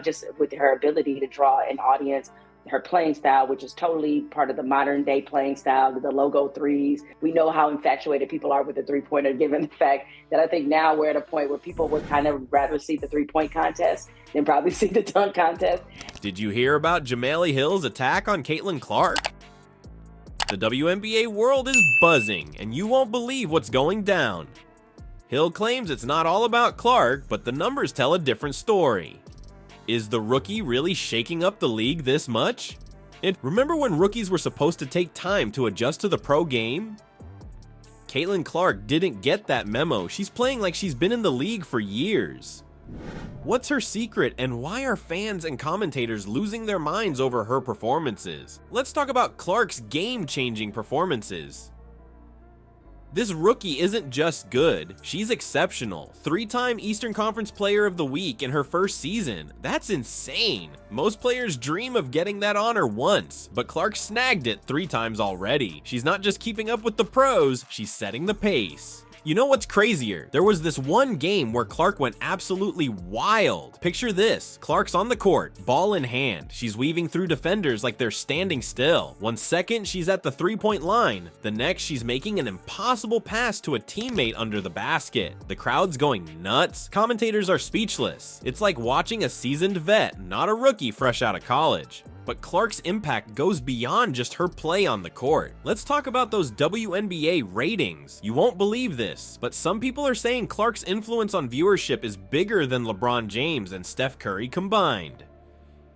just with her ability to draw an audience, her playing style, which is totally part of the modern day playing style, the logo threes. We know how infatuated people are with the three-pointer, given the fact that I think now we're at a point where people would kind of rather see the three-point contest than probably see the dunk contest. Did you hear about Jemele Hill's attack on Caitlin Clark? The WNBA world is buzzing, and you won't believe what's going down. Hill claims it's not all about Clark, but the numbers tell a different story. Is the rookie really shaking up the league this much? And remember when rookies were supposed to take time to adjust to the pro game? Caitlin Clark didn't get that memo. She's playing like she's been in the league for years. What's her secret, and why are fans and commentators losing their minds over her performances? Let's talk about Clark's game-changing performances. This rookie isn't just good, she's exceptional. 3-time Eastern Conference Player of the Week in her first season. That's insane. Most players dream of getting that honor once, but Clark snagged it 3 times already. She's not just keeping up with the pros, she's setting the pace. You know what's crazier? There was this one game where Clark went absolutely wild. Picture this, Clark's on the court, ball in hand. She's weaving through defenders like they're standing still. 1 second, she's at the 3-point line. The next, she's making an impossible pass to a teammate under the basket. The crowd's going nuts. Commentators are speechless. It's like watching a seasoned vet, not a rookie fresh out of college. But Clark's impact goes beyond just her play on the court. Let's talk about those WNBA ratings. You won't believe this, but some people are saying Clark's influence on viewership is bigger than LeBron James and Steph Curry combined.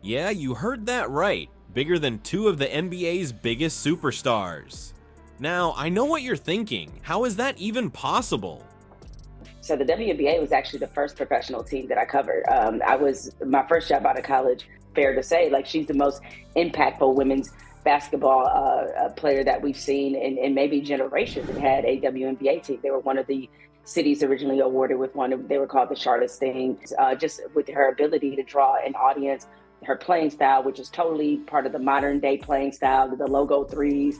Yeah, you heard that right. Bigger than 2 of the NBA's biggest superstars. Now, I know what you're thinking. How is that even possible? So the WNBA was actually the first professional team that I covered. I was my first job out of college. Fair to say, like, she's the most impactful women's basketball player that we've seen in maybe generations that had a WNBA team. They were one of the cities originally awarded with one. They were called the Charlotte Stings. Just with her ability to draw an audience, her playing style, which is totally part of the modern day playing style, the logo threes.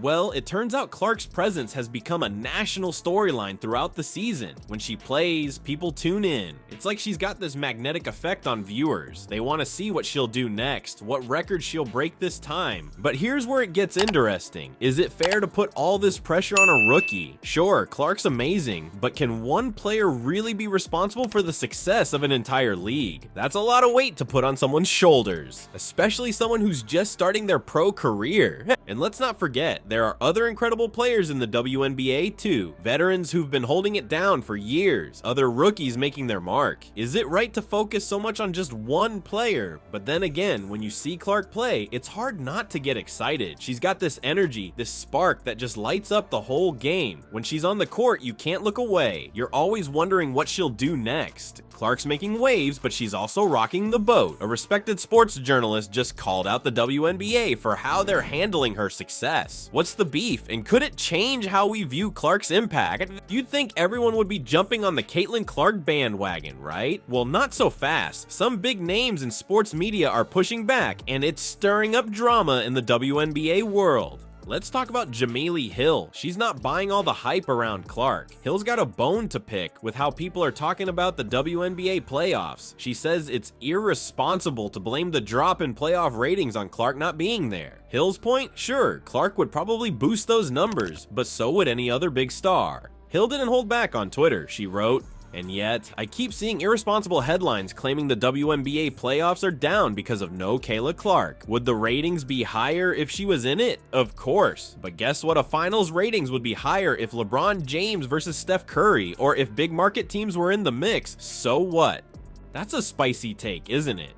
Well, it turns out Clark's presence has become a national storyline throughout the season. When she plays, people tune in. It's like she's got this magnetic effect on viewers. They want to see what she'll do next, what record she'll break this time. But here's where it gets interesting. Is it fair to put all this pressure on a rookie? Sure, Clark's amazing, but can one player really be responsible for the success of an entire league? That's a lot of weight to put on someone's shoulders, especially someone who's just starting their pro career. And let's not forget, there are other incredible players in the WNBA too. Veterans who've been holding it down for years, other rookies making their mark. Is it right to focus so much on just one player? But then again, when you see Clark play, it's hard not to get excited. She's got this energy, this spark that just lights up the whole game. When she's on the court, you can't look away. You're always wondering what she'll do next. Clark's making waves, but she's also rocking the boat. A respected sports journalist just called out the WNBA for how they're handling her success. What's the beef, and could it change how we view Clark's impact? You'd think everyone would be jumping on the Caitlin Clark bandwagon, right? Well, not so fast. Some big names in sports media are pushing back, and it's stirring up drama in the WNBA world. Let's talk about Jemele Hill. She's not buying all the hype around Clark. Hill's got a bone to pick with how people are talking about the WNBA playoffs. She says it's irresponsible to blame the drop in playoff ratings on Clark not being there. Hill's point? Sure, Clark would probably boost those numbers, but so would any other big star. Hill didn't hold back on Twitter. She wrote, "And yet, I keep seeing irresponsible headlines claiming the WNBA playoffs are down because of no Kayla Clark. Would the ratings be higher if she was in it? Of course. But guess what? A finals ratings would be higher if LeBron James versus Steph Curry, or if big market teams were in the mix. So what?" That's a spicy take, isn't it?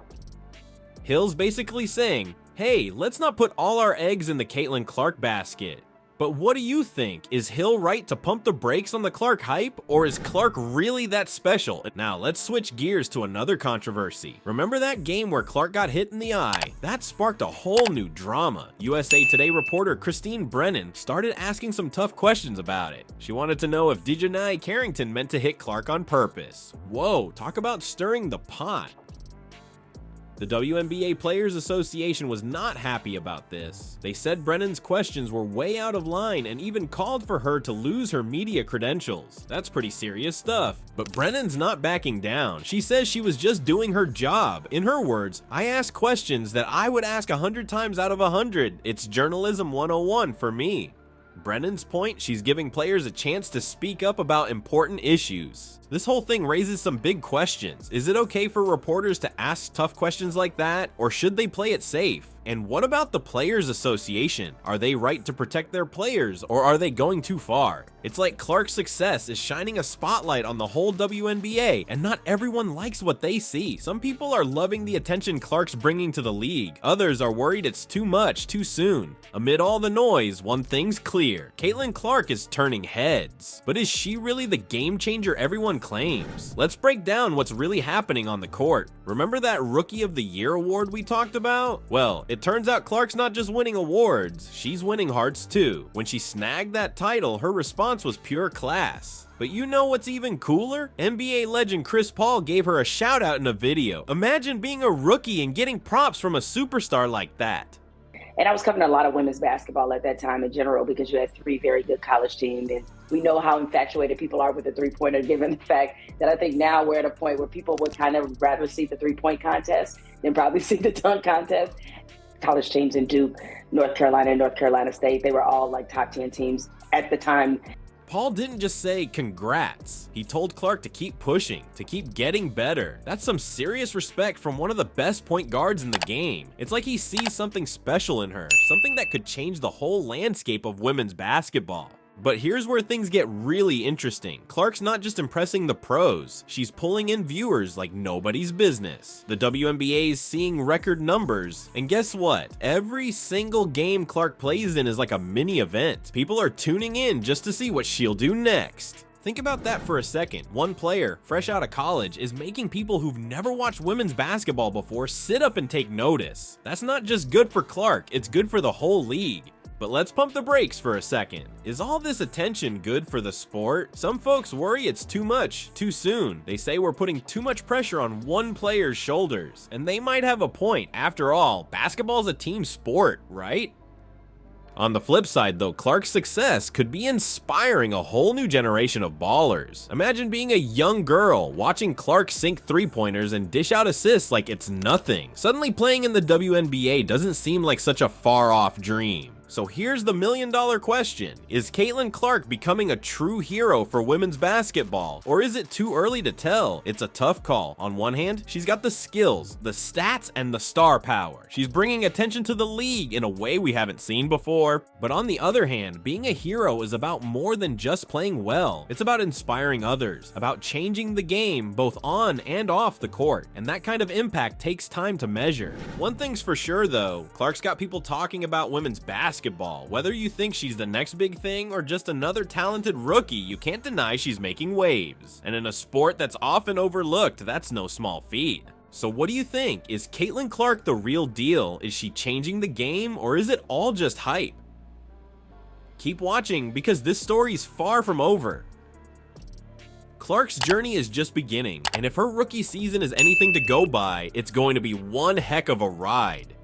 Hill's basically saying, hey, let's not put all our eggs in the Caitlin Clark basket. But what do you think? Is Hill right to pump the brakes on the Clark hype, or is Clark really that special? Now let's switch gears to another controversy. Remember that game where Clark got hit in the eye? That sparked a whole new drama. USA Today reporter Christine Brennan started asking some tough questions about it. She wanted to know if Dejanai Carrington meant to hit Clark on purpose. Whoa, talk about stirring the pot. The WNBA Players Association was not happy about this. They said Brennan's questions were way out of line and even called for her to lose her media credentials. That's pretty serious stuff. But Brennan's not backing down. She says she was just doing her job. In her words, "I ask questions that I would ask 100 times out of 100. It's journalism 101 for me." Brennan's point, she's giving players a chance to speak up about important issues. This whole thing raises some big questions. Is it okay for reporters to ask tough questions like that, or should they play it safe? And what about the Players Association? Are they right to protect their players, or are they going too far? It's like Clark's success is shining a spotlight on the whole WNBA, and not everyone likes what they see. Some people are loving the attention Clark's bringing to the league. Others are worried it's too much, too soon. Amid all the noise, one thing's clear. Caitlin Clark is turning heads. But is she really the game changer everyone claims? Let's break down what's really happening on the court. Remember that Rookie of the Year award we talked about? Well, it turns out Clark's not just winning awards, she's winning hearts too. When she snagged that title, her response was pure class. But you know what's even cooler? NBA legend Chris Paul gave her a shout out in a video. Imagine being a rookie and getting props from a superstar like that. And I was covering a lot of women's basketball at that time in general because you had 3 very good college teams. And we know how infatuated people are with the three-pointer, given the fact that I think now we're at a point where people would kind of rather see the three-point contest than probably see the dunk contest. College teams in Duke, North Carolina, and North Carolina State, they were all like top 10 teams at the time. Paul didn't just say congrats. He told Clark to keep pushing, to keep getting better. That's some serious respect from one of the best point guards in the game. It's like he sees something special in her, something that could change the whole landscape of women's basketball. But here's where things get really interesting. Clark's not just impressing the pros, she's pulling in viewers like nobody's business. The WNBA is seeing record numbers, and guess what? Every single game Clark plays in is like a mini event. People are tuning in just to see what she'll do next. Think about that for a second. One player, fresh out of college, is making people who've never watched women's basketball before sit up and take notice. That's not just good for Clark, it's good for the whole league. But let's pump the brakes for a second. Is all this attention good for the sport? Some folks worry it's too much, too soon. They say we're putting too much pressure on one player's shoulders. And they might have a point. After all, basketball's a team sport, right? On the flip side though, Clark's success could be inspiring a whole new generation of ballers. Imagine being a young girl, watching Clark sink three-pointers and dish out assists like it's nothing. Suddenly playing in the WNBA doesn't seem like such a far-off dream. So here's the million-dollar question. Is Caitlin Clark becoming a true hero for women's basketball? Or is it too early to tell? It's a tough call. On one hand, she's got the skills, the stats, and the star power. She's bringing attention to the league in a way we haven't seen before. But on the other hand, being a hero is about more than just playing well. It's about inspiring others, about changing the game both on and off the court. And that kind of impact takes time to measure. One thing's for sure though, Clark's got people talking about women's basketball. Whether you think she's the next big thing or just another talented rookie, you can't deny she's making waves. And in a sport that's often overlooked, that's no small feat. So what do you think? Is Caitlin Clark the real deal? Is she changing the game, or is it all just hype? Keep watching because this story's far from over. Clark's journey is just beginning, and if her rookie season is anything to go by, it's going to be one heck of a ride.